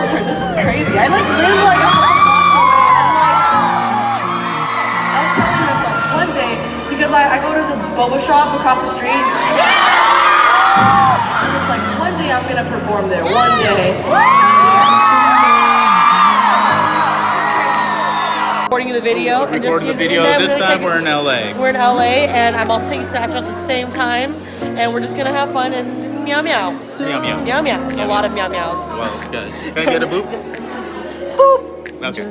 Wiltern. This is crazy. I like live like a block away. I was telling myself one day, because I go to the boba shop across the street. I'm just like, one day I'm gonna perform there. One day. Recording the video. We're recording the video. This time we're in LA. We're in LA, and I'm also taking Snapchat at the same time, and we're just gonna have fun and meow meow. Meow meow. Meow meow. A lot of meow meows. Well, good. Can I get a boop? Boop. Okay.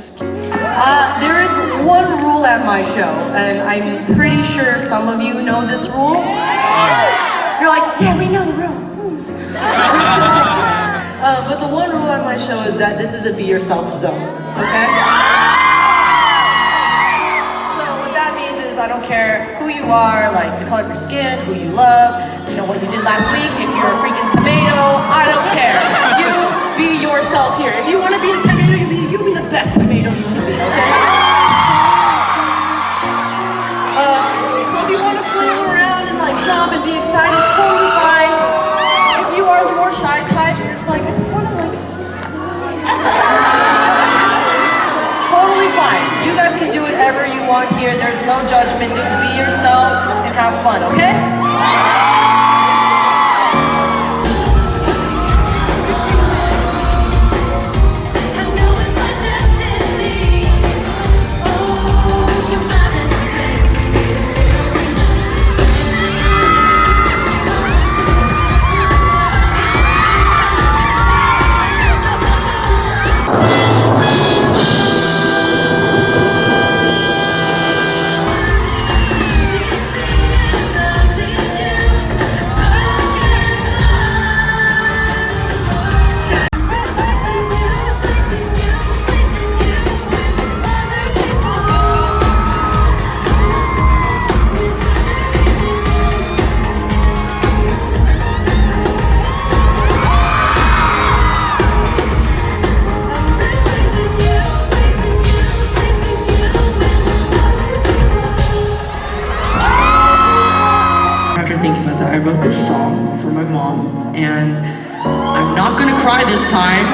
There is one rule at my show, and I'm pretty sure some of you know this rule. You're like, yeah, we know the rule. But the one rule at my show is that this is a be yourself zone, okay? I don't care who you are, like the color of your skin, who you love, you know what you did last week, if you're a freaking tomato, I don't care. You be yourself here. If you want to be a tomato, you be the best tomato you can be, okay? So if you want to flail around and like jump and be excited, totally fine. If you are the more shy type, you're just like, I just want to like... Totally fine. You guys can do whatever you want here. There's no judgment. Just be yourself and have fun, okay? I wrote this song for my mom, and I'm not gonna cry this time.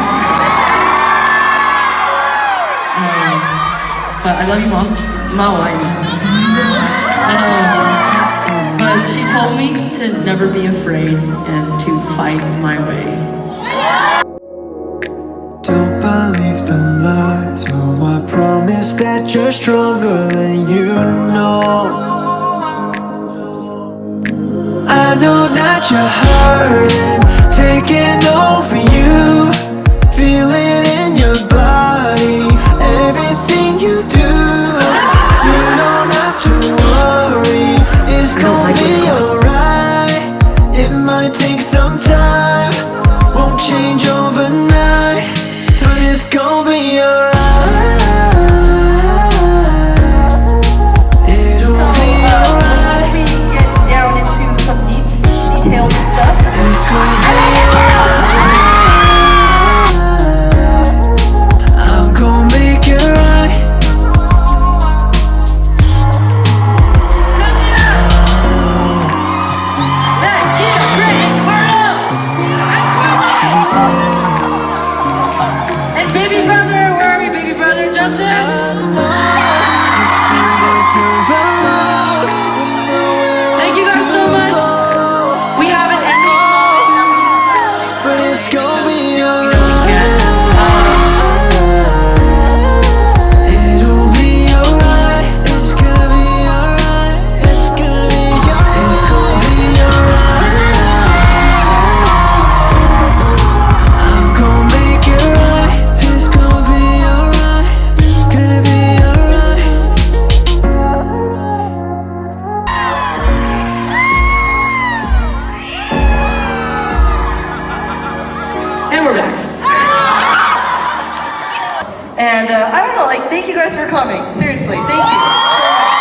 But I love you, Mom. But she told me to never be afraid and to fight my way. Don't believe the lies. Oh, I promise that you're stronger than you know. I know that you're hurting, taking over you. Feel it in your body, everything you do. You don't have to worry, it's gonna be alright. It might take some time, won't change overnight, but it's gonna be alright. Details and stuff. It's gonna be alright. I'm gonna make it right. And baby brother, where are we, baby brother, Justin? Thank you guys so much. And I don't know, like, thank you guys for coming. Seriously, thank you so much.